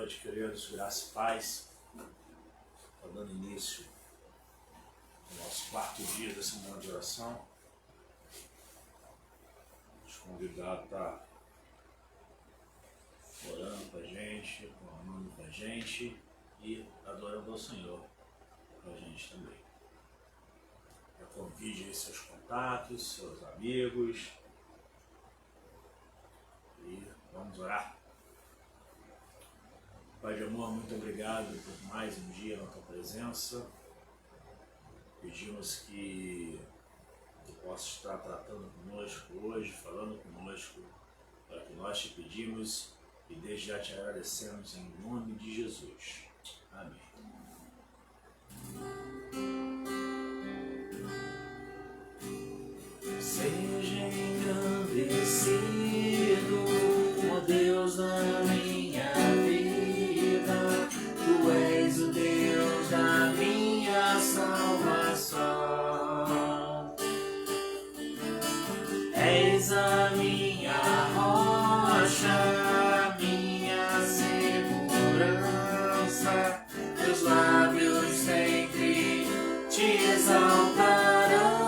noite, queridos, graça e paz. Está dando início ao nosso quarto dia da semana de oração. Os convidados estão orando com a gente, clamando com a gente e adorando ao Senhor com a gente também. Eu convide aí seus contatos, seus amigos e vamos orar. Pai de amor, muito obrigado por mais um dia na tua presença. Pedimos que tu possa estar tratando conosco hoje, falando conosco, para que nós te pedimos e desde já te agradecemos em nome de Jesus. Amém. Seja engrandecido, ó Deus da minha vida, tu és o Deus da minha salvação. És a minha rocha, minha segurança, teus lábios sempre te exaltarão.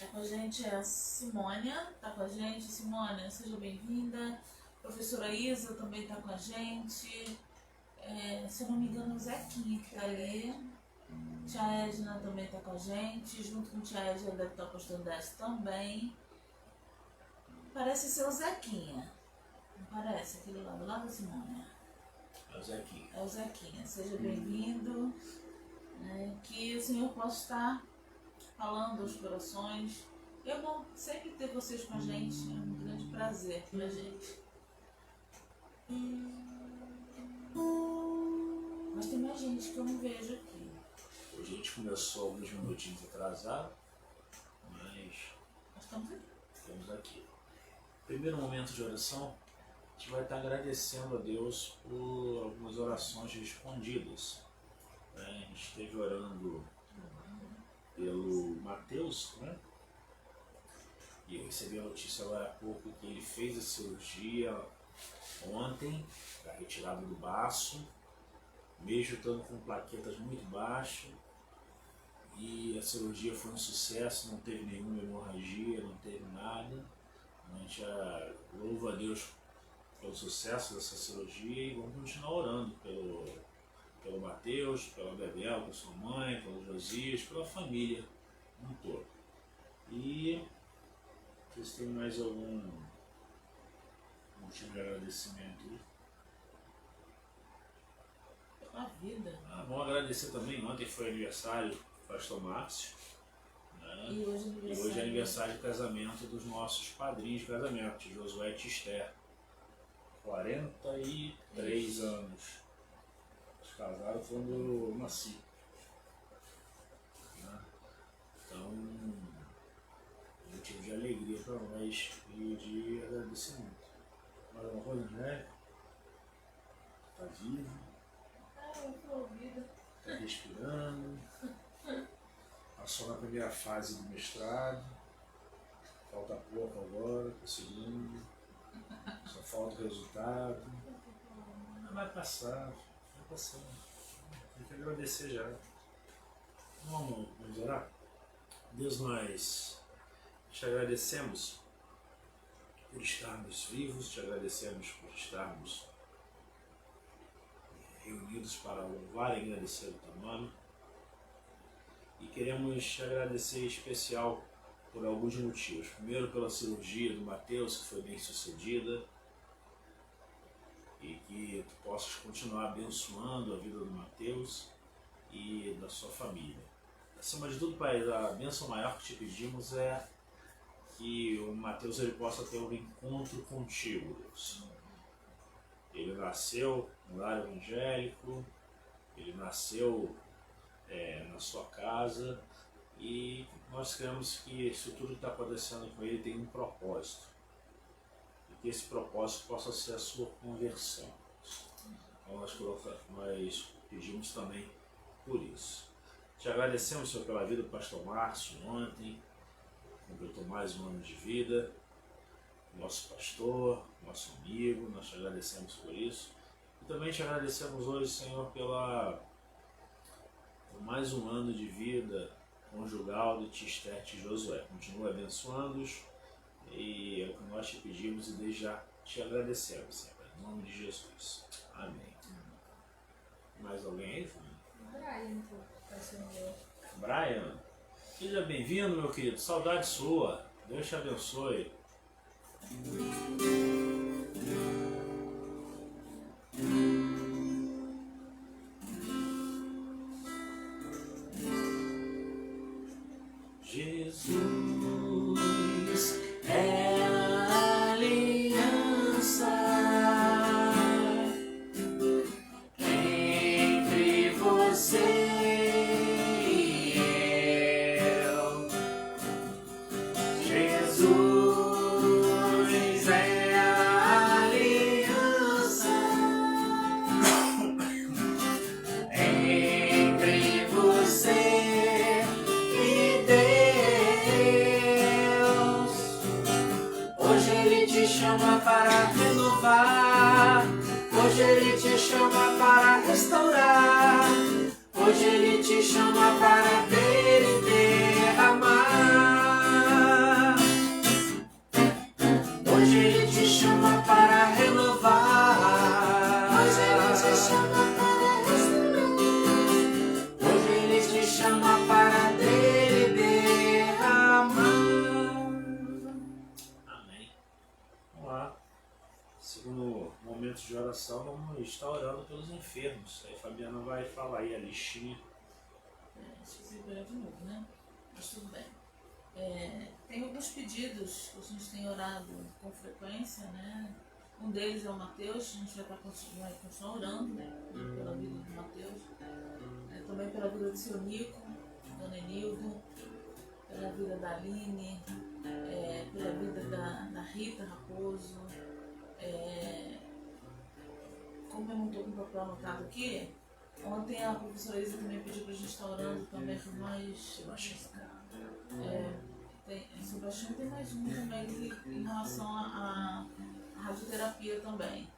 Tá com a gente é a Simônia, tá com a gente, Simônia, seja bem-vinda. Professora Isa também tá com a gente. Se eu não me engano, o Zequinha que tá ali. Tia Edna também tá com a gente. Junto com tia Edna deve estar postando essa também. Parece ser o Zequinha. Não parece? Aquele lá do lado da Simônia. É o Zequinha. É o Zequinha. Seja bem-vindo. Que o Senhor possa estar falando aos corações. É bom sempre ter vocês com a gente, é um grande prazer pra gente. Mas tem mais gente que eu não vejo aqui. Hoje a gente começou alguns minutinhos atrasado, mas estamos aqui. Primeiro momento de oração, a gente vai estar agradecendo a Deus por algumas orações respondidas. A gente esteve orando pelo Mateus, né? E eu recebi a notícia agora há pouco que ele fez a cirurgia ontem, a retirada do baço, mesmo estando com plaquetas muito baixas, e a cirurgia foi um sucesso, não teve nenhuma hemorragia, não teve nada. A gente louva a Deus pelo sucesso dessa cirurgia e vamos continuar orando pelo Mateus, pela Bebel, pela sua mãe, pelo Josias, pela família um todo. E vocês têm mais algum motivo de agradecimento? A vida. Vamos agradecer também, ontem foi aniversário do pastor Márcio, né? E hoje é aniversário de casamento dos nossos padrinhos de casamento, Josué e Esther, 43 anos. Casaram quando eu nasci, né? Então, motivo de alegria para nós e de agradecimento. Mais uma coisa, né? Está vivo, está respirando, passou na primeira fase do mestrado, falta pouco agora para o segundo, só falta o resultado, mas vai passar. Tem que agradecer já. Vamos orar? Deus, nós te agradecemos por estarmos vivos, te agradecemos por estarmos reunidos para louvar e agradecer o teu nome. E queremos te agradecer em especial por alguns motivos. Primeiro, pela cirurgia do Mateus, que foi bem sucedida, e que tu possas continuar abençoando a vida do Mateus e da sua família. Acima de tudo, Pai, a bênção maior que te pedimos é que o Mateus ele possa ter um encontro contigo, Deus. Ele nasceu no lar evangélico, ele nasceu na sua casa, e nós queremos que isso tudo que está acontecendo com ele tem um propósito, e que esse propósito possa ser a sua conversão. Então nós pedimos também por isso. Te agradecemos, Senhor, pela vida do pastor Márcio ontem, completou mais um ano de vida, nosso pastor, nosso amigo, nós te agradecemos por isso. E também te agradecemos hoje, Senhor, por mais um ano de vida conjugal de Tistete e Josué. Continua abençoando-os, e é o que nós te pedimos e desde já te agradecemos, Senhor, em nome de Jesus. Amém. Mais alguém aí, família? Brian, seja bem-vindo, meu querido. Saudade sua. Deus te abençoe. Jesus é a aliança entre você e eu. Jesus é a aliança entre você e Deus. Hoje Ele te chama para renovar, hoje Ele te chama para restaurar, hoje Ele te chama para ver e derramar. Hoje Ele te chama para renovar, hoje Ele te chama para restaurar, hoje Ele te chama para ver e derramar. Amém. Vamos lá. Segundo momento de oração, vamos estar orando pelos enfermos. Aí a Fabiana vai falar aí a listinha. Esqueci de olhar de novo, né? Mas tudo bem. Tem alguns pedidos que a gente tem orado com frequência, né? Um deles é o Mateus, a gente vai continuar orando, né? Pela vida do Mateus. Também pela vida do seu Nico, Dona Enildo, pela vida da Aline, pela vida da Rita Raposo. Como eu não estou com o papel anotado aqui, ontem a professora Isa também pediu para a gente estar orando também por nós. Sebastião tem mais um também em relação à radioterapia também.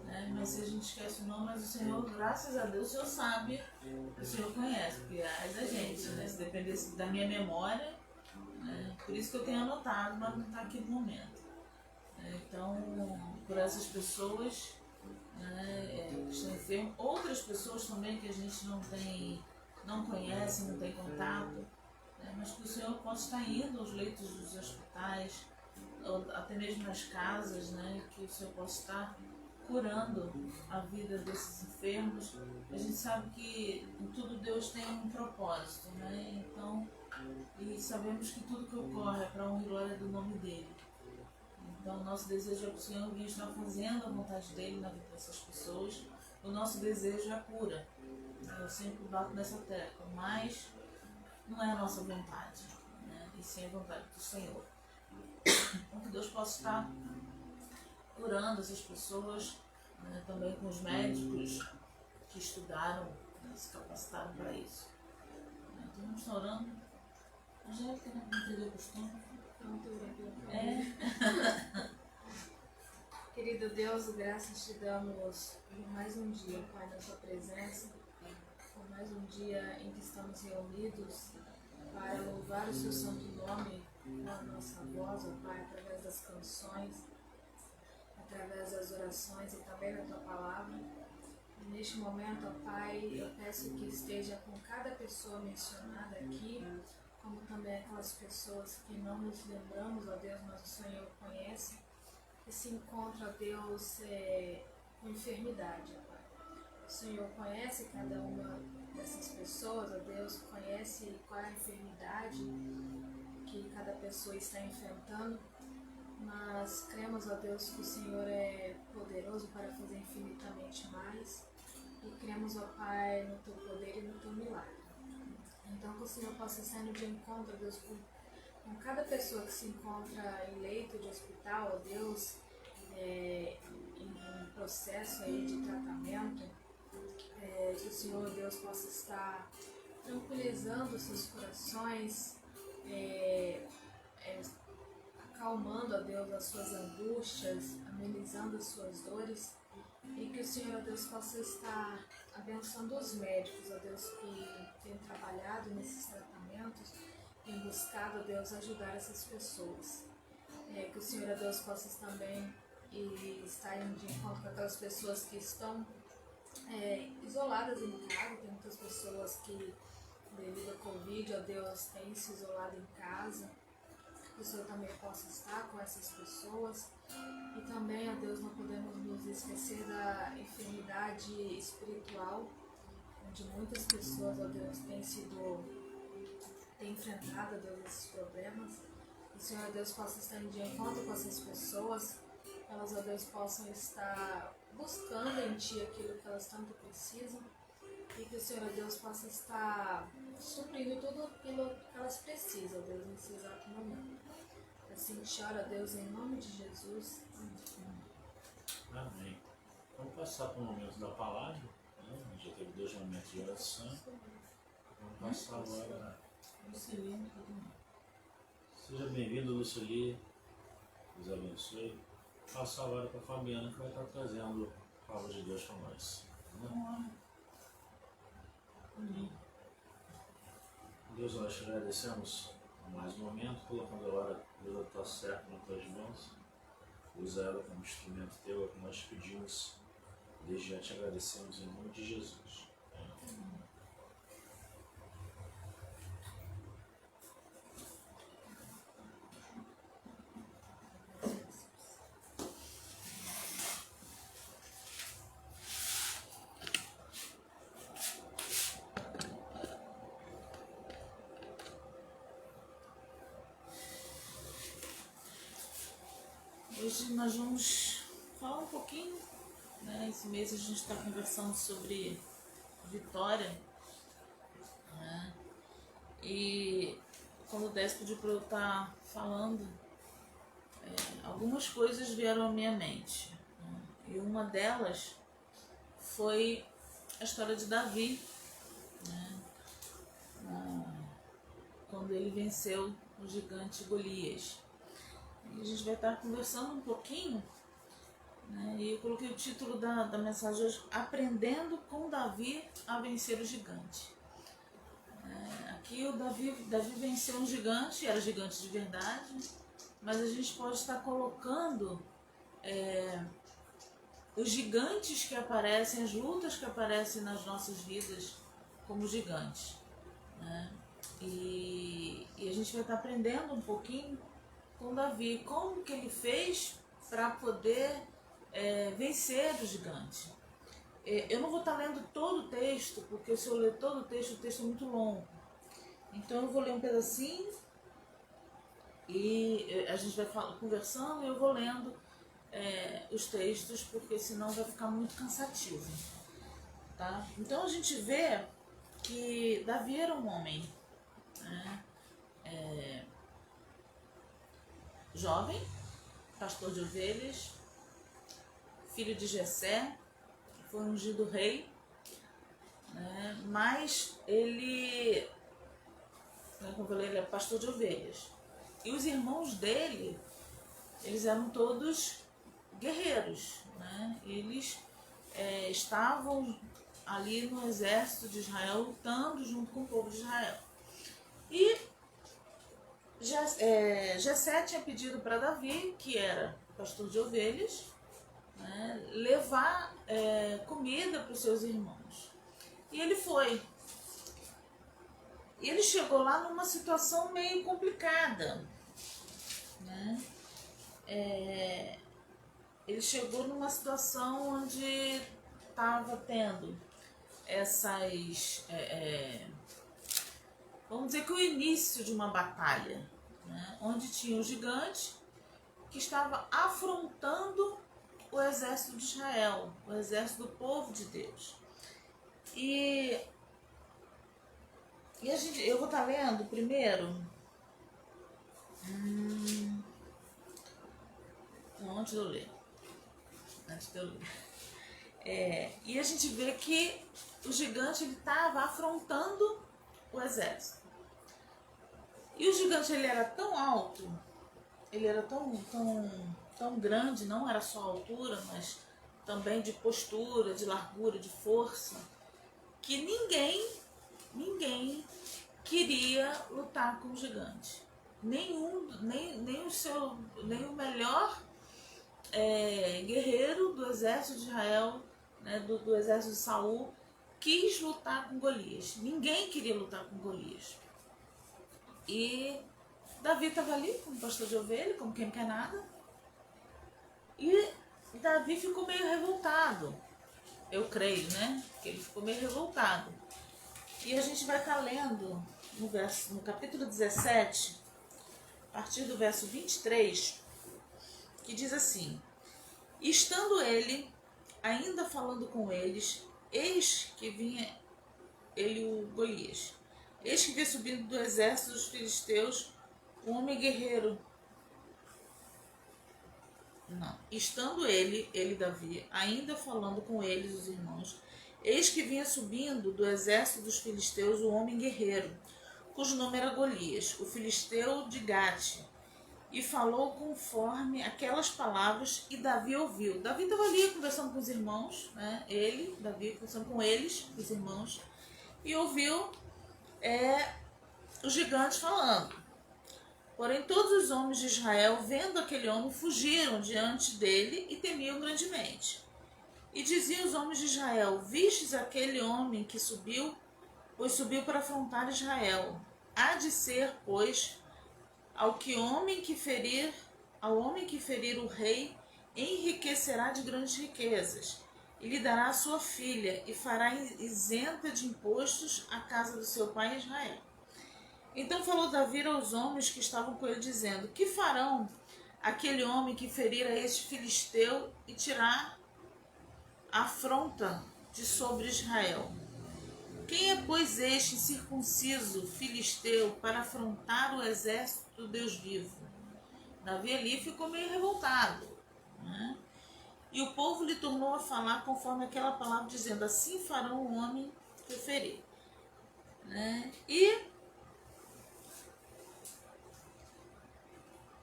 Né? Mas se a gente esquece o nome, mas o Senhor, graças a Deus, o Senhor sabe, o Senhor conhece, porque é da gente, né? Se dependesse da minha memória, né? Por isso que eu tenho anotado, mas não está aqui no momento. Então, por essas pessoas, né, que estão enfermas, outras pessoas também que a gente não conhece, não tem contato, mas que o Senhor possa estar indo aos leitos dos hospitais, ou até mesmo nas casas, né, que o Senhor possa estar curando a vida desses enfermos. A gente sabe que em tudo Deus tem um propósito, né? Então, e sabemos que tudo que ocorre é para a honra e glória do nome dele. Então, o nosso desejo é que o Senhor venha estar fazendo a vontade dele na vida dessas pessoas. O nosso desejo é a cura. Eu sempre bato nessa tecla, mas não é a nossa vontade, né? E sim a vontade do Senhor. Então, que Deus possa estar curando essas pessoas, né? Também com os médicos que estudaram, né? Se capacitaram para isso. Então, vamos estar orando. Angélica, né? Não perdeu o costume. Querido Deus, graças te damos por mais um dia, Pai, na sua presença. por mais um dia em que estamos reunidos para louvar o seu santo nome com a nossa voz, ó Pai, através das canções, através das orações e também da Tua Palavra. E neste momento, ó Pai, eu peço que esteja com cada pessoa mencionada aqui, como também aquelas pessoas que não nos lembramos, ó Deus, mas o Senhor conhece, que se encontra, ó Deus, com enfermidade, ó Pai. O Senhor conhece cada uma dessas pessoas, ó Deus, conhece qual é a enfermidade que cada pessoa está enfrentando, mas cremos, ó Deus, que o Senhor é poderoso para fazer infinitamente mais e cremos, ó Pai, no Teu poder e no Teu milagre. Então, que o Senhor possa estar no de encontro, ó Deus, com cada pessoa que se encontra em leito de hospital, ó Deus, em processo aí de tratamento, que o Senhor, Deus, possa estar tranquilizando os seus corações, acalmando, ó Deus, as suas angústias, amenizando as suas dores, e que o Senhor, ó Deus, possa estar abençoando os médicos, ó Deus, que têm trabalhado nesses tratamentos, têm buscado, ó Deus, ajudar essas pessoas. Que o Senhor, ó Deus, possa também estar de encontro com aquelas pessoas que estão isoladas em casa. Tem muitas pessoas que, devido ao Covid, ó Deus, têm se isolado em casa. Que o Senhor também possa estar com essas pessoas. E também, ó Deus, não podemos nos esquecer da enfermidade espiritual, onde muitas pessoas, ó Deus, têm enfrentado, ó Deus, esses problemas. Que o Senhor, ó Deus, possa estar de encontro com essas pessoas, elas, ó Deus, possam estar buscando em Ti aquilo que elas tanto precisam, e que o Senhor, ó Deus, possa estar suprindo tudo aquilo que elas precisam, ó Deus, nesse exato momento. Assim te oro, ó Deus, em nome de Jesus. Amém. Vamos passar para o momento da palavra. Né? A gente já teve 2 momentos de oração. Vamos passar agora. Lucilene. Seja bem-vindo, Lucilene. Deus abençoe. Passar agora para a Fabiana, que vai estar trazendo a palavra de Deus para nós. Né? Deus, nós te agradecemos a mais um momento, colocando agora Deus a tua serva nas tuas mãos. Usa ela como instrumento teu, é o que nós pedimos. Desde já te agradecemos em nome de Jesus. Amém. Hoje nós vamos falar um pouquinho, né? Esse mês a gente está conversando sobre vitória, né? E quando o Décio pediu para eu estar falando, algumas coisas vieram à minha mente, né? E uma delas foi a história de Davi, né? Quando ele venceu o gigante Golias. E a gente vai estar conversando um pouquinho, né? E eu coloquei o título da mensagem hoje: Aprendendo com Davi a vencer o gigante. Aqui o Davi venceu um gigante, era gigante de verdade, mas a gente pode estar colocando os gigantes que aparecem, as lutas que aparecem nas nossas vidas como gigantes, né? E a gente vai estar aprendendo um pouquinho com Davi, como que ele fez para poder vencer o gigante. Eu não vou estar lendo todo o texto, porque se eu ler todo o texto é muito longo. Então eu vou ler um pedacinho e a gente vai conversando e eu vou lendo os textos, porque senão vai ficar muito cansativo. Tá? Então a gente vê que Davi era um homem, né? Jovem, pastor de ovelhas, filho de Jessé, foi ungido rei, né? Mas ele, como eu falei, ele é pastor de ovelhas. E os irmãos dele, eles eram todos guerreiros, né? Eles estavam ali no exército de Israel, lutando junto com o povo de Israel. E Jessé tinha pedido para Davi, que era pastor de ovelhas, né, levar comida para os seus irmãos. E ele foi. E ele chegou lá numa situação meio complicada, né? Ele chegou numa situação onde estava tendo essas... vamos dizer que o início de uma batalha, né? Onde tinha o gigante que estava afrontando o exército de Israel, o exército do povo de Deus. E eu vou estar lendo primeiro. Antes de eu ler. E a gente vê que o gigante estava afrontando o exército. E o gigante ele era tão alto, ele era tão grande, não era só a altura, mas também de postura, de largura, de força, que ninguém queria lutar com o gigante. Nem o melhor guerreiro do exército de Israel, né, do exército de Saul, quis lutar com Golias. Ninguém queria lutar com Golias. E Davi estava ali como pastor de ovelha, como quem não quer nada. E Davi ficou meio revoltado. Eu creio, né? Que ele ficou meio revoltado. E a gente vai estar lendo no capítulo 17, a partir do verso 23, que diz assim: estando ele ainda falando com eles, eis que vinha ele, o Golias. Eis que vinha subindo do exército dos filisteus um homem guerreiro. Não. Estando ele, Davi, ainda falando com eles, os irmãos, eis que vinha subindo do exército dos filisteus um homem guerreiro, cujo nome era Golias, o filisteu de Gate, e falou conforme aquelas palavras, e Davi ouviu. Davi estava ali conversando com os irmãos, né? Davi, conversando com eles, os irmãos, e ouviu os gigantes falando. Porém, todos os homens de Israel, vendo aquele homem, fugiram diante dele e temiam grandemente. E diziam os homens de Israel: vistes aquele homem que subiu, pois subiu para afrontar Israel. Há de ser, pois, ao homem que ferir o rei, enriquecerá de grandes riquezas, e lhe dará a sua filha, e fará isenta de impostos a casa do seu pai Israel. Então falou Davi aos homens que estavam com ele, dizendo: que farão aquele homem que ferir a este filisteu e tirar a afronta de sobre Israel? Quem é, pois, este circunciso filisteu para afrontar o exército do Deus vivo? Davi ali ficou meio revoltado, né? E o povo lhe tornou a falar conforme aquela palavra, dizendo: assim farão o homem que ferir, né? E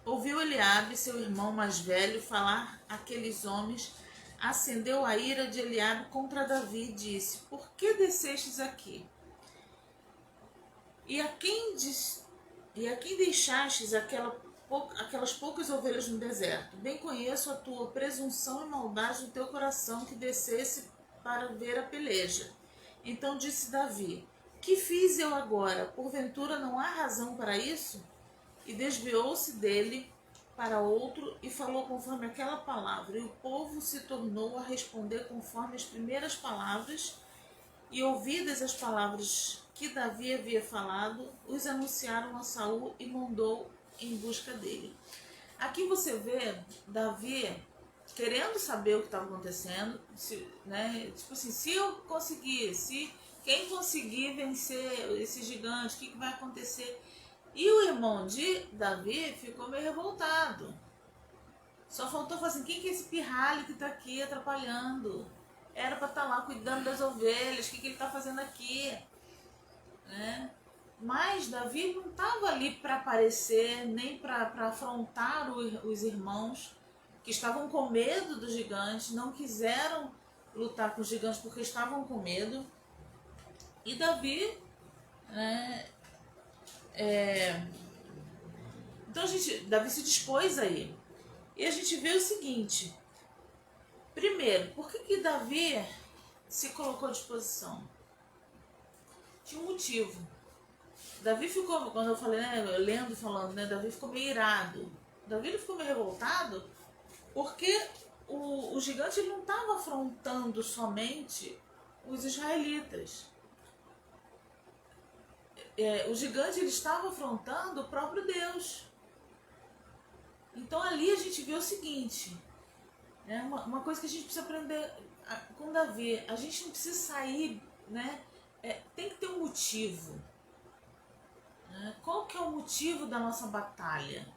ouviu Eliabe, seu irmão mais velho, falar àqueles homens, acendeu a ira de Eliabe contra Davi e disse: por que descestes aqui? E a quem deixastes aquelas poucas ovelhas no deserto? Bem conheço a tua presunção e maldade do teu coração, que descesse para ver a peleja. Então disse Davi: que fiz eu agora? Porventura não há razão para isso? E desviou-se dele para outro e falou conforme aquela palavra. E o povo se tornou a responder conforme as primeiras palavras. E ouvidas as palavras que Davi havia falado, os anunciaram a Saul e mandou em busca dele. Aqui você vê Davi querendo saber o que estava acontecendo, né? Tipo assim, se eu conseguir, quem conseguir vencer esse gigante, o que vai acontecer? E o irmão de Davi ficou meio revoltado. Só faltou falar assim: quem que é esse pirralho que está aqui atrapalhando? Era para estar lá cuidando das ovelhas, o que ele está fazendo aqui? Né? Mas Davi não estava ali para aparecer, nem para afrontar os irmãos que estavam com medo do gigante, não quiseram lutar com os gigantes porque estavam com medo. E Davi, né, então Davi se dispôs a ir. E a gente vê o seguinte: primeiro, por que Davi se colocou à disposição? Tinha um motivo. Davi ficou, quando eu falei, né, lendo e falando, né, Davi ficou meio irado. Davi ficou meio revoltado porque o gigante ele não estava afrontando somente os israelitas. O gigante ele estava afrontando o próprio Deus. Então ali a gente vê o seguinte, né, uma coisa que a gente precisa aprender com Davi: a gente não precisa sair, né, tem que ter um motivo. Qual que é o motivo da nossa batalha?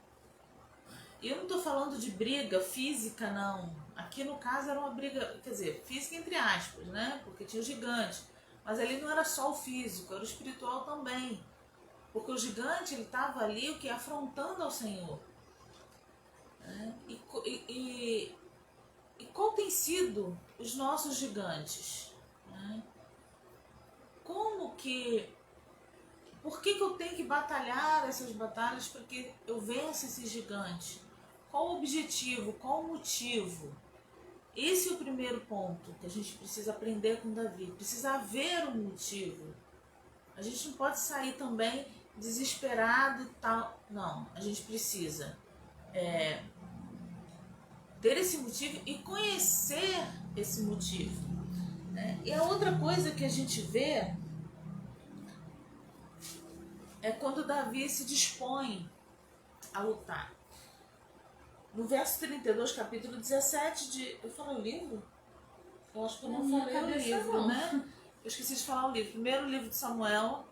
Eu não estou falando de briga física, não. Aqui no caso era uma briga, quer dizer, física entre aspas, né? Porque tinha o gigante. Mas ali não era só o físico, era o espiritual também. Porque o gigante ele estava ali o que? Afrontando ao Senhor. E qual tem sido os nossos gigantes? Como que... Por que eu tenho que batalhar essas batalhas para que eu vença esse gigante? Qual o objetivo? Qual o motivo? Esse é o primeiro ponto que a gente precisa aprender com Davi. Precisa haver um motivo. A gente não pode sair também desesperado e tal. Não, a gente precisa ter esse motivo e conhecer esse motivo. E a outra coisa que a gente vê é quando Davi se dispõe a lutar. No verso 32, capítulo 17 Eu falei o livro? Eu acho que eu não falei o livro, não, né? Eu esqueci de falar o livro. Primeiro livro de Samuel,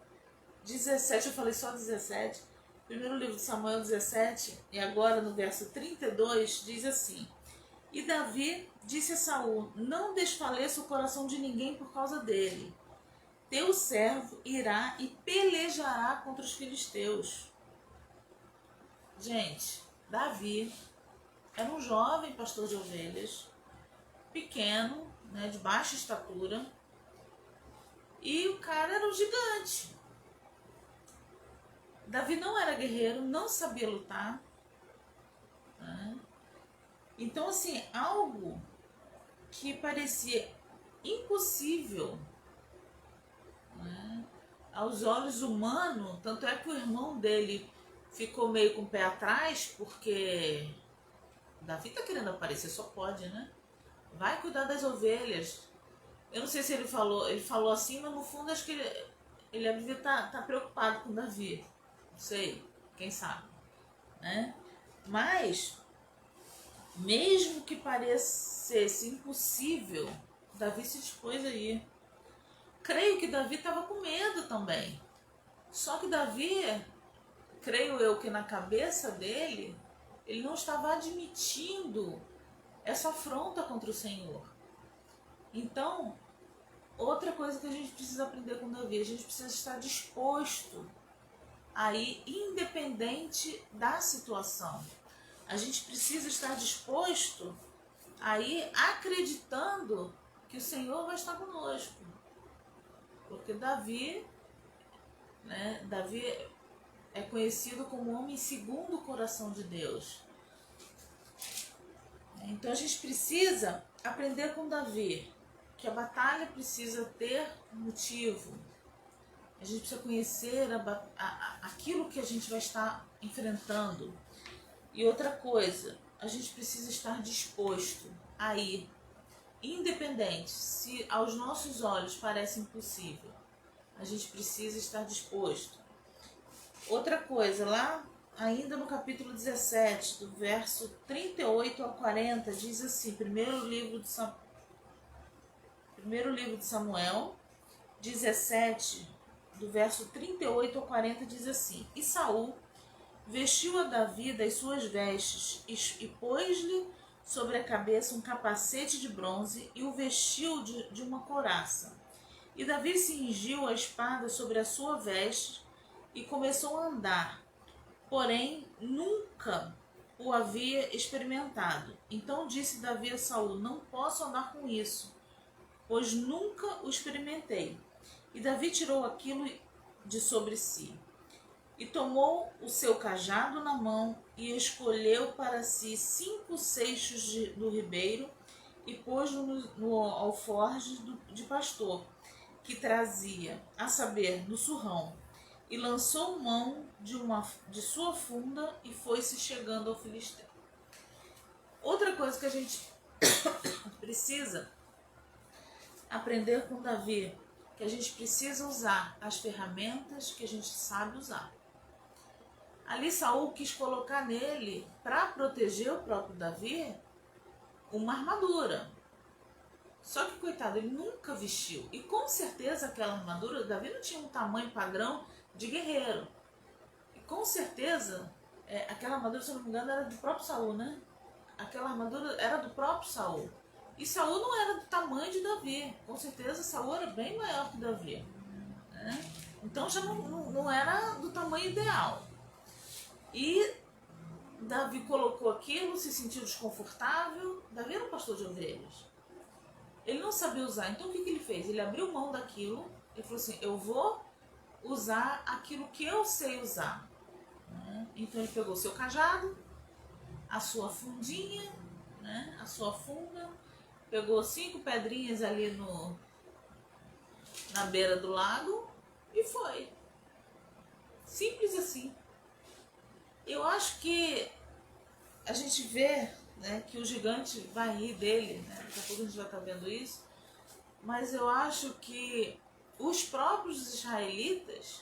17, eu falei só 17. Primeiro livro de Samuel, 17, e agora no verso 32, diz assim: E Davi disse a Saul: Não desfaleça o coração de ninguém por causa dele. Teu servo irá e pelejará contra os filisteus. Gente, Davi era um jovem pastor de ovelhas, pequeno, né, de baixa estatura, e o cara era um gigante. Davi não era guerreiro, não sabia lutar. Então, assim, algo que parecia impossível aos olhos humanos, tanto é que o irmão dele ficou meio com o pé atrás, porque Davi tá querendo aparecer, só pode, né? Vai cuidar das ovelhas. Eu não sei se ele falou assim, mas no fundo acho que ele devia tá preocupado com Davi. Não sei, quem sabe, né? Mas, mesmo que parecesse impossível, Davi se dispôs a ir. Creio que Davi estava com medo também. Só que Davi, creio eu que na cabeça dele, ele não estava admitindo essa afronta contra o Senhor. Então, outra coisa que a gente precisa aprender com Davi: a gente precisa estar disposto a ir independente da situação. A gente precisa estar disposto a ir acreditando que o Senhor vai estar conosco. Porque Davi, né, Davi é conhecido como homem segundo o coração de Deus. Então a gente precisa aprender com Davi que a batalha precisa ter motivo. A gente precisa conhecer aquilo que a gente vai estar enfrentando. E outra coisa, a gente precisa estar disposto a ir, independente se aos nossos olhos parece impossível. A gente precisa estar disposto. Outra coisa, lá ainda no capítulo 17, do verso 38 ao 40, diz assim: primeiro livro de Samuel 17, do verso 38 ao 40, diz assim: E Saul vestiu a Davi das suas vestes e pôs-lhe sobre a cabeça um capacete de bronze e o vestiu de uma couraça. E Davi cingiu a espada sobre a sua veste e começou a andar, porém nunca o havia experimentado. Então disse Davi a Saul: Não posso andar com isso, pois nunca o experimentei. E Davi tirou aquilo de sobre si, e tomou o seu cajado na mão, e escolheu para si 5 seixos do ribeiro, e pôs no alforje de pastor, que trazia, a saber, no surrão, e lançou mão de sua funda, e foi-se chegando ao filisteu. Outra coisa que a gente precisa aprender com Davi, que a gente precisa usar as ferramentas que a gente sabe usar. Ali Saul quis colocar nele, para proteger o próprio Davi, uma armadura. Só que, coitado, ele nunca vestiu. E com certeza aquela armadura, Davi não tinha um tamanho padrão de guerreiro. E com certeza, aquela armadura, se eu não me engano, era do próprio Saul, né? Aquela armadura era do próprio Saul. E Saul não era do tamanho de Davi. Com certeza Saul era bem maior que Davi, né? Então já não era do tamanho ideal. E Davi colocou aquilo, se sentiu desconfortável. Davi era um pastor de ovelhas. Ele não sabia usar. Então o que ele fez? Ele abriu mão daquilo. Ele falou assim, eu vou usar aquilo que eu sei usar, né? Então ele pegou o seu cajado, a sua fundinha, né? A sua funda, pegou 5 pedrinhas ali na beira do lago e foi. Simples assim. Eu acho que a gente vê, né, que o gigante vai rir dele, né? Daqui a pouco a gente vai estar vendo isso. Mas eu acho que os próprios israelitas,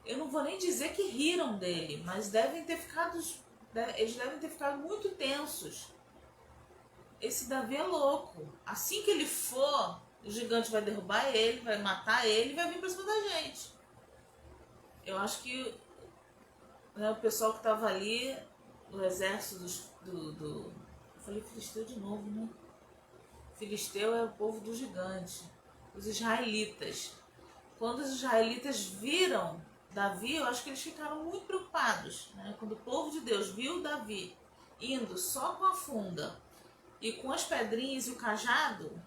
eu não vou nem dizer que riram dele, mas eles devem ter ficado muito tensos. Esse Davi é louco. Assim que ele for, o gigante vai derrubar ele, vai matar ele e vai vir para cima da gente. Eu acho que, né, o pessoal que estava ali, o exército eu falei filisteu de novo, né? Filisteu é o povo do gigante. Os israelitas. Quando os israelitas viram Davi, eu acho que eles ficaram muito preocupados, né? Quando o povo de Deus viu Davi indo só com a funda e com as pedrinhas e o cajado,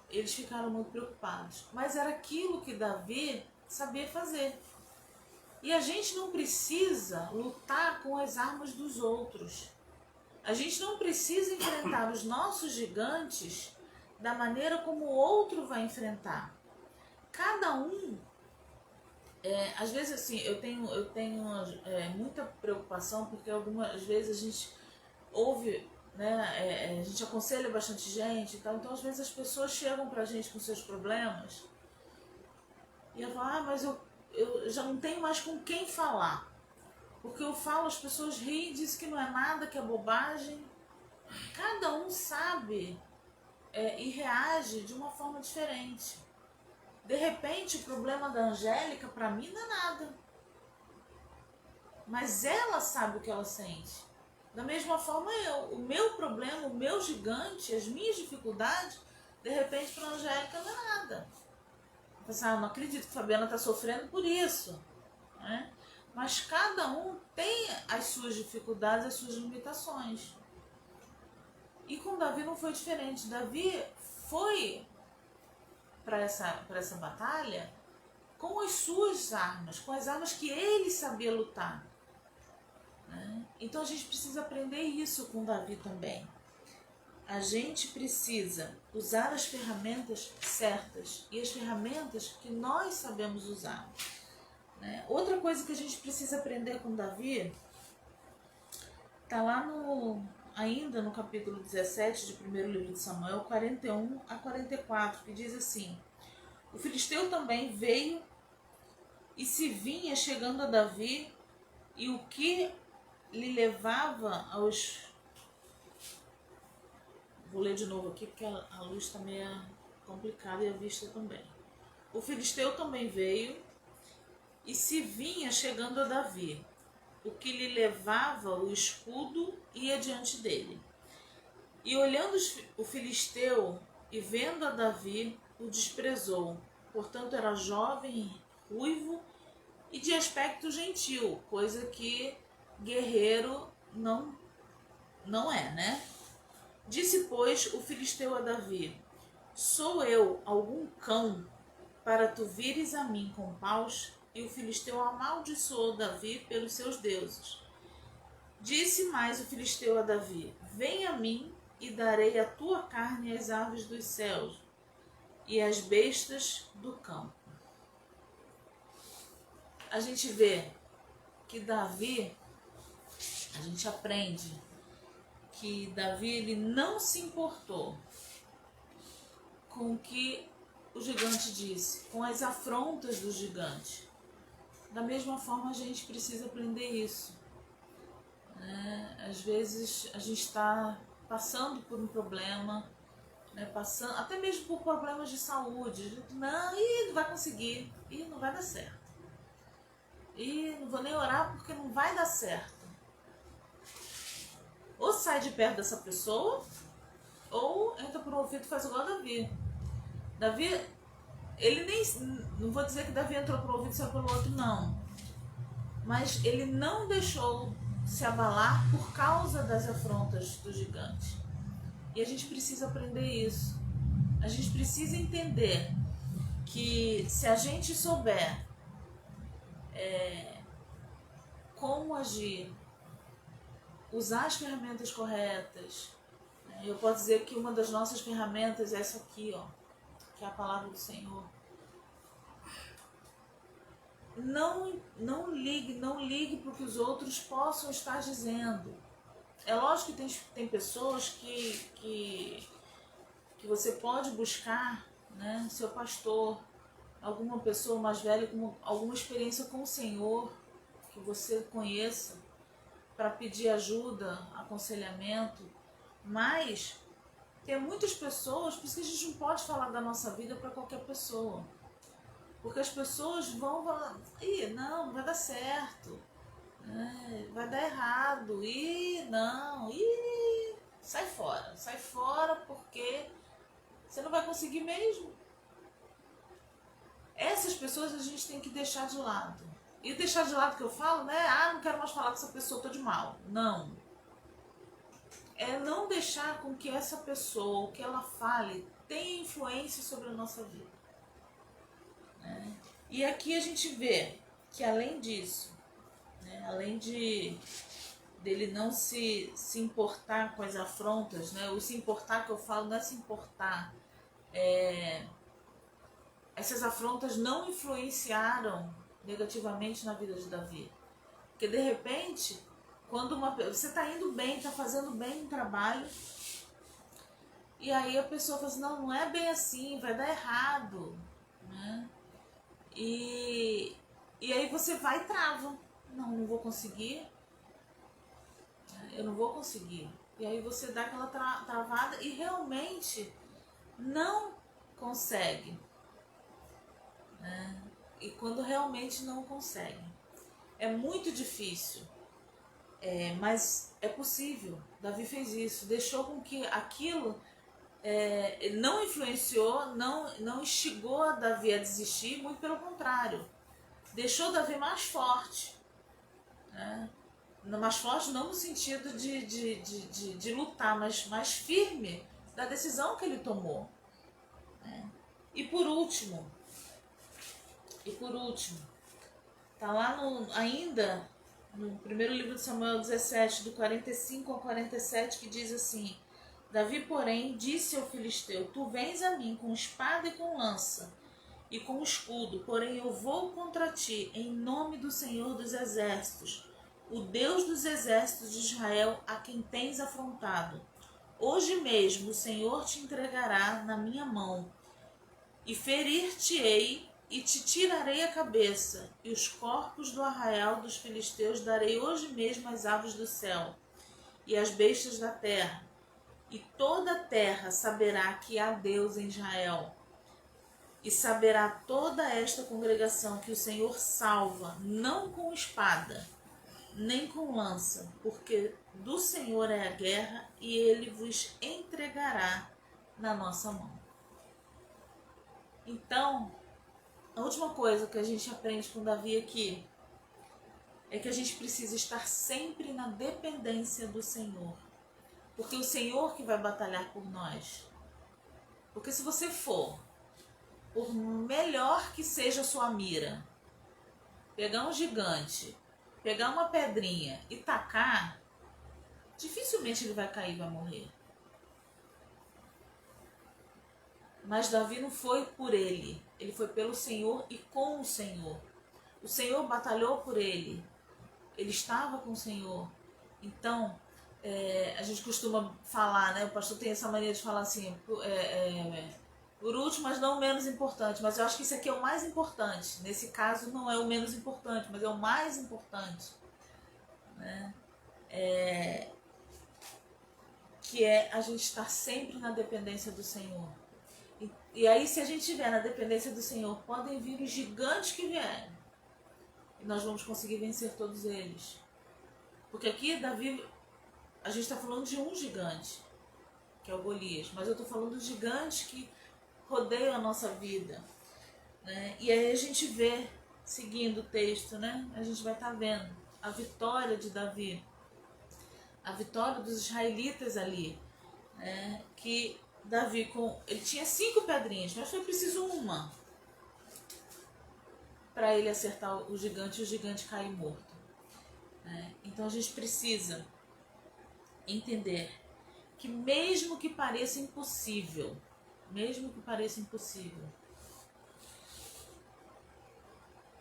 eles ficaram muito preocupados. Mas era aquilo que Davi sabia fazer. E a gente não precisa lutar com as armas dos outros. A gente não precisa enfrentar os nossos gigantes da maneira como o outro vai enfrentar. Cada um, às vezes assim, eu tenho muita preocupação, porque algumas vezes a gente ouve, né, a gente aconselha bastante gente e tal, então às vezes as pessoas chegam pra gente com seus problemas e eu falo, mas eu já não tenho mais com quem falar. Porque eu falo, as pessoas riem, dizem que não é nada, que é bobagem. Cada um sabe e reage de uma forma diferente. De repente, o problema da Angélica, para mim, não é nada. Mas ela sabe o que ela sente. Da mesma forma eu. O meu problema, o meu gigante, as minhas dificuldades, de repente, para a Angélica não é nada. Eu pensava, não acredito que a Fabiana está sofrendo por isso, né? Mas cada um tem as suas dificuldades, as suas limitações. E com Davi não foi diferente. Davi foi para essa batalha com as suas armas, com as armas que ele sabia lutar, né? Então a gente precisa aprender isso com Davi também. A gente precisa usar as ferramentas certas e as ferramentas que nós sabemos usar. Outra coisa que a gente precisa aprender com Davi está lá ainda no capítulo 17 de 1º livro de Samuel, 41 a 44, que diz assim: o filisteu também veio e se vinha chegando a Davi, e o que lhe levava aos... Vou ler de novo aqui porque a luz está meio complicada e a vista também. O filisteu também veio e se vinha chegando a Davi, o que lhe levava o escudo ia diante dele. E olhando o filisteu e vendo a Davi, o desprezou. Portanto, era jovem, ruivo e de aspecto gentil, coisa que guerreiro não é, né? Disse, pois, o filisteu a Davi: Sou eu algum cão para tu vires a mim com paus? E o filisteu amaldiçoou Davi pelos seus deuses. Disse mais o filisteu a Davi: Vem a mim e darei a tua carne às aves dos céus e às bestas do campo. A gente vê que Davi, a gente aprende que Davi ele não se importou com o que o gigante disse, com as afrontas do gigante. Da mesma forma a gente precisa aprender isso. Às vezes a gente está passando por um problema, passando até mesmo por problemas de saúde. Não vai conseguir, não vai dar certo. Não vou nem orar porque não vai dar certo. Ou sai de perto dessa pessoa, ou entra por um ouvido e faz igual a Davi. Davi, ele nem, não vou dizer que Davi entrou por um ouvido e saiu pelo outro, não. Mas ele não deixou se abalar por causa das afrontas do gigante. E a gente precisa aprender isso. A gente precisa entender que se a gente souber como agir, usar as ferramentas corretas, eu posso dizer que uma das nossas ferramentas é essa aqui, que é a palavra do Senhor. Não ligue para o que os outros possam estar dizendo. É lógico que tem pessoas que você pode buscar, seu pastor, alguma pessoa mais velha com alguma experiência com o Senhor, que você conheça, para pedir ajuda, aconselhamento. Mas tem muitas pessoas, por isso que a gente não pode falar da nossa vida para qualquer pessoa. Porque as pessoas vão falar, não vai dar certo, vai dar errado, sai fora porque você não vai conseguir mesmo. Essas pessoas a gente tem que deixar de lado. E deixar de lado que eu falo, não quero mais falar com essa pessoa, tô de mal. Não. É não deixar com que essa pessoa, o que ela fale, tenha influência sobre a nossa vida. E aqui a gente vê que além disso, além dele não se importar com as afrontas, o se importar que eu falo não é se importar, essas afrontas não influenciaram negativamente na vida de Davi. Porque de repente, quando você está indo bem, está fazendo bem no trabalho, e aí a pessoa fala assim, não é bem assim, vai dar errado, E aí você vai e trava. Não vou conseguir. Eu não vou conseguir. E aí você dá aquela travada e realmente não consegue. E quando realmente não consegue, é muito difícil. Mas é possível. Davi fez isso. Deixou com que aquilo não influenciou, não instigou a Davi a desistir, muito pelo contrário. Deixou Davi mais forte. Mais forte não no sentido de lutar, mas mais firme da decisão que ele tomou. E por último, tá lá ainda no primeiro livro de Samuel 17, do 45 ao 47, que diz assim: Davi, porém, disse ao filisteu: Tu vens a mim com espada e com lança e com escudo, porém eu vou contra ti em nome do Senhor dos Exércitos, o Deus dos exércitos de Israel, a quem tens afrontado. Hoje mesmo o Senhor te entregará na minha mão, e ferir-te-ei, e te tirarei a cabeça, e os corpos do arraial dos filisteus darei hoje mesmo às aves do céu, e às bestas da terra, e toda a terra saberá que há Deus em Israel. E saberá toda esta congregação que o Senhor salva, não com espada, nem com lança, porque do Senhor é a guerra, e ele vos entregará na nossa mão. Então, a última coisa que a gente aprende com Davi aqui é que a gente precisa estar sempre na dependência do Senhor. Porque é o Senhor que vai batalhar por nós. Porque se você for, por melhor que seja a sua mira, pegar um gigante, pegar uma pedrinha e tacar, dificilmente ele vai cair e vai morrer. Mas Davi não foi por ele foi pelo Senhor e com o Senhor. O Senhor batalhou por ele estava com o Senhor. Então, a gente costuma falar, né? O pastor tem essa mania de falar assim, por último, mas não o menos importante. Mas eu acho que isso aqui é o mais importante. Nesse caso, não é o menos importante, mas é o mais importante. Né? Que é a gente estar sempre na dependência do Senhor. E aí, se a gente estiver na dependência do Senhor, podem vir os gigantes que vierem. E nós vamos conseguir vencer todos eles. Porque aqui, Davi, a gente está falando de um gigante, que é o Golias. Mas eu estou falando dos gigantes que rodeiam a nossa vida. Né? E aí a gente vê, seguindo o texto, né? A gente vai estar vendo a vitória de Davi. A vitória dos israelitas ali. Né? Que Davi, ele tinha 5 pedrinhas, mas foi preciso uma para ele acertar o gigante e o gigante cair morto. Então a gente precisa entender que mesmo que pareça impossível,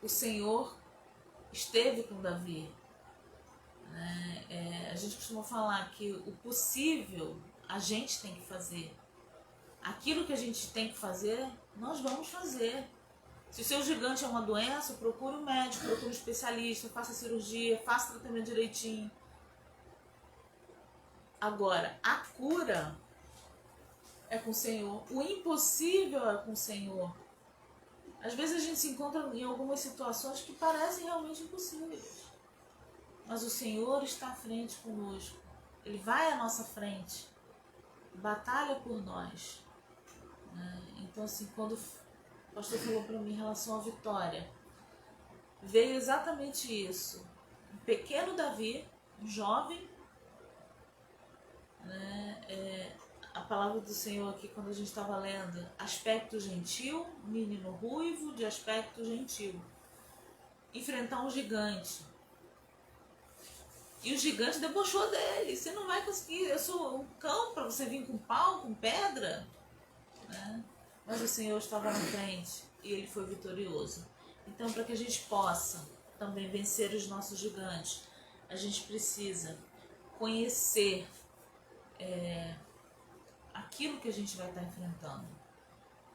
o Senhor esteve com Davi. A gente costuma falar que o possível a gente tem que fazer. Aquilo que a gente tem que fazer, nós vamos fazer. Se o seu gigante é uma doença, procure um médico, procure um especialista, faça cirurgia, faça tratamento direitinho. Agora, a cura é com o Senhor. O impossível é com o Senhor. Às vezes a gente se encontra em algumas situações que parecem realmente impossíveis. Mas o Senhor está à frente conosco. Ele vai à nossa frente. Batalha por nós. Então, assim, quando o pastor falou para mim em relação à vitória, veio exatamente isso. Um pequeno Davi, um jovem, a palavra do Senhor aqui, quando a gente estava lendo, aspecto gentil, menino ruivo de aspecto gentil, enfrentar um gigante. E o gigante debochou dele. Você não vai conseguir, eu sou um cão para você vir com pau, com pedra. Mas o Senhor estava na frente e ele foi vitorioso. Então, para que a gente possa também vencer os nossos gigantes, a gente precisa conhecer aquilo que a gente vai estar enfrentando.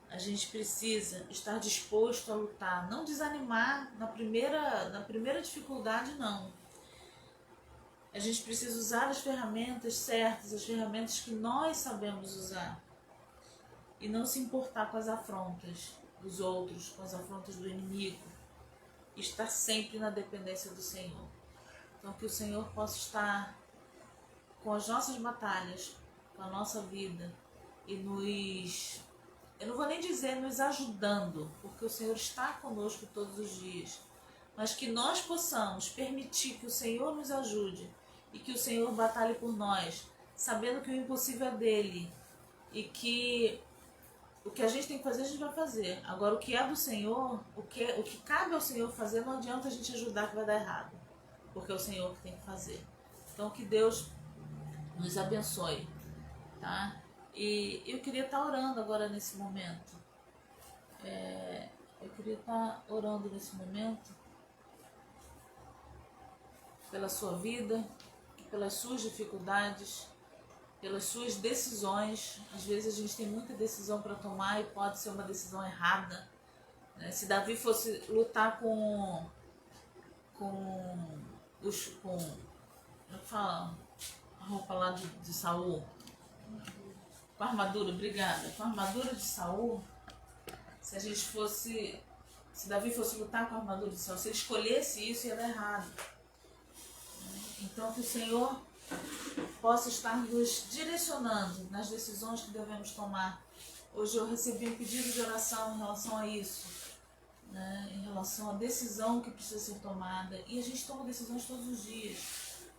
A gente precisa estar disposto a lutar, não desanimar na primeira dificuldade, não. A gente precisa usar as ferramentas certas, as ferramentas que nós sabemos usar. E não se importar com as afrontas dos outros, com as afrontas do inimigo. Estar sempre na dependência do Senhor. Então que o Senhor possa estar com as nossas batalhas, com a nossa vida e eu não vou nem dizer nos ajudando, porque o Senhor está conosco todos os dias, mas que nós possamos permitir que o Senhor nos ajude e que o Senhor batalhe por nós, sabendo que o impossível é dele e que o que a gente tem que fazer, a gente vai fazer. Agora, o que é do Senhor, o que cabe ao Senhor fazer, não adianta a gente ajudar que vai dar errado, porque é o Senhor que tem que fazer. Então, que Deus nos abençoe, tá? E eu queria estar orando agora nesse momento. Eu queria estar orando nesse momento pela sua vida, pelas suas dificuldades, pelas suas decisões. Às vezes a gente tem muita decisão para tomar e pode ser uma decisão errada. Se Davi fosse lutar com fala a roupa lá de Saul, com a armadura, obrigada, com a armadura de Saul, se Davi fosse lutar com a armadura de Saul, se ele escolhesse isso, ia dar errado. Então que o Senhor possa estar nos direcionando nas decisões que devemos tomar. Hoje eu recebi um pedido de oração em relação a isso, em relação à decisão que precisa ser tomada. E a gente toma decisões todos os dias,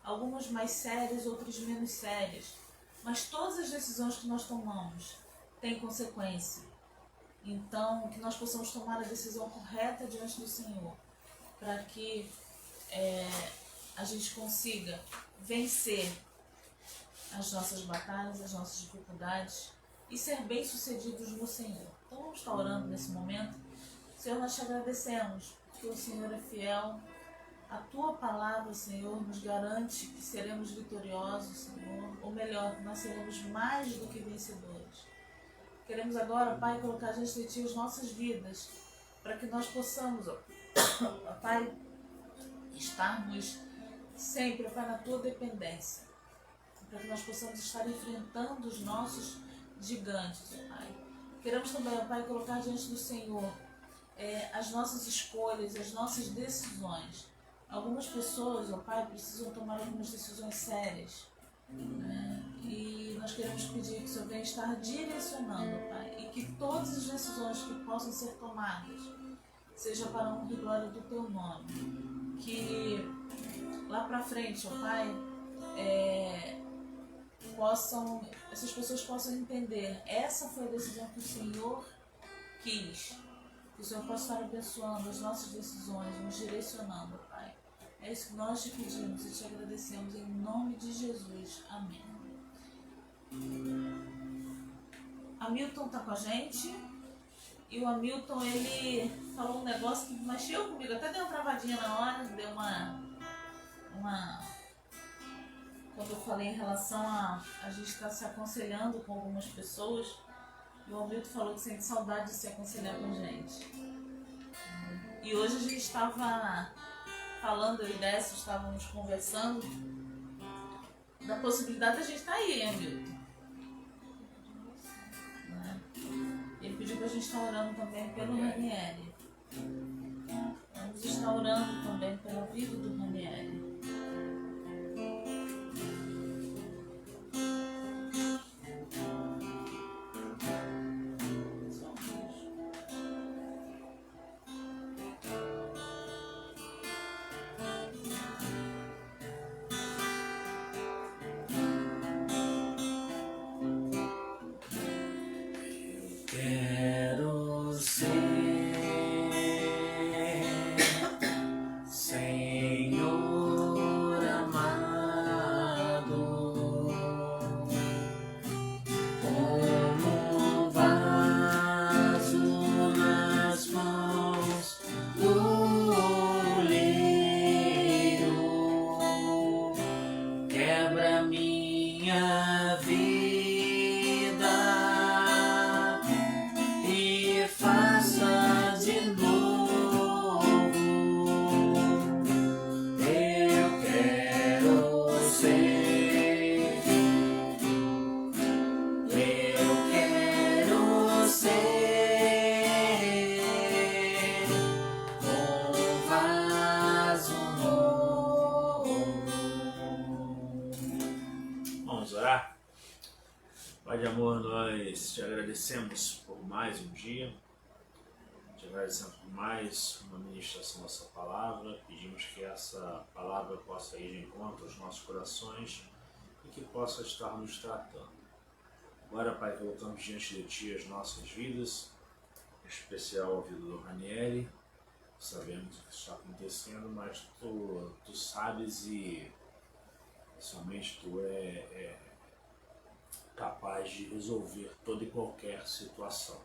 algumas mais sérias, outras menos sérias. Mas todas as decisões que nós tomamos tem consequência. Então, que nós possamos tomar a decisão correta diante do Senhor, para que a gente consiga vencer as nossas batalhas, as nossas dificuldades e ser bem-sucedidos no Senhor. Então vamos estar orando nesse momento. Senhor, nós te agradecemos, porque o Senhor é fiel. A Tua palavra, Senhor, nos garante que seremos vitoriosos, Senhor. Ou melhor, nós seremos mais do que vencedores. Queremos agora, Pai, colocar diante de Ti as nossas vidas, para que nós possamos, ó Pai, estarmos sempre, Pai, na Tua dependência, para que nós possamos estar enfrentando os nossos gigantes, ó Pai. Queremos também, ó Pai, colocar diante do Senhor as nossas escolhas, as nossas decisões. Algumas pessoas, ó Pai, precisam tomar algumas decisões sérias, né? E nós queremos pedir que o Senhor venha estar direcionando, ó Pai, e que todas as decisões que possam ser tomadas seja para a honra e glória do Teu nome. Que lá pra frente, ó Pai, essas pessoas possam entender, essa foi a decisão que o Senhor quis. Que o Senhor possa estar abençoando as nossas decisões, nos direcionando, Pai. É isso que nós te pedimos e te agradecemos em nome de Jesus. Amém. Hamilton tá com a gente. E o Hamilton, ele falou um negócio que mexeu comigo. Até deu uma travadinha na hora, deu uma... Quando eu falei em relação a gente estar se aconselhando com algumas pessoas, o Hamilton falou que sente saudade de se aconselhar com gente. E hoje a gente estava falando, eu e Décio estávamos conversando da possibilidade de a gente estar aí, Hamilton. Né? Ele pediu para a gente estar orando também pelo Ranieri. Vamos estar orando também pela vida do Ranieri. Quero ser, Senhor amado, como um vaso nas mãos do oleiro. Quebra minha vida e faça de novo. Eu quero ser, um vaso novo. Vamos orar? Pai de amor, nós te agradecemos por mais um dia, te agradecemos por mais uma ministração dessa palavra, pedimos que essa palavra possa ir de encontro aos nossos corações e que possa estar nos tratando. Agora, Pai, colocamos diante de Ti as nossas vidas, em especial a vida do Ranieri. Sabemos o que está acontecendo, mas Tu sabes e somente Tu é capaz de resolver toda e qualquer situação.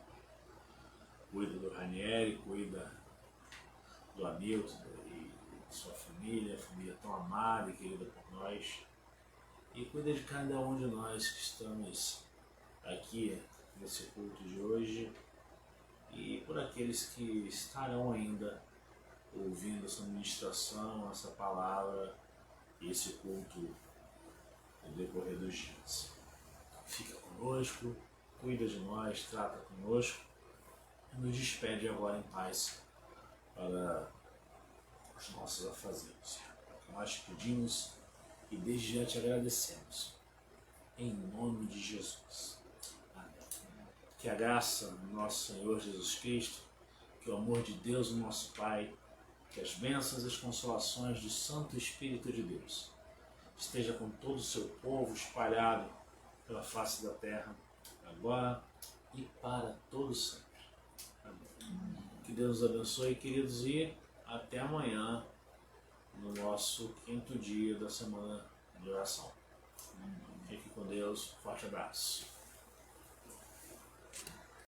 Cuida do Ranieri, cuida do Hamilton e de sua família tão amada e querida por nós, e cuida de cada um de nós que estamos aqui nesse culto de hoje e por aqueles que estarão ainda ouvindo essa ministração, essa palavra e esse culto no decorrer dos dias. Fica conosco, cuida de nós, trata conosco e nos despede agora em paz para os nossos afazeres. Nós te pedimos e desde já te agradecemos. Em nome de Jesus. Amém. Que a graça do nosso Senhor Jesus Cristo, que o amor de Deus, o nosso Pai, que as bênçãos e as consolações do Santo Espírito de Deus esteja com todo o seu povo espalhado pela face da terra, agora e para todo sempre. Amém. Que Deus nos abençoe, queridos, e até amanhã no nosso 5º dia da semana de oração. Fique com Deus, forte abraço.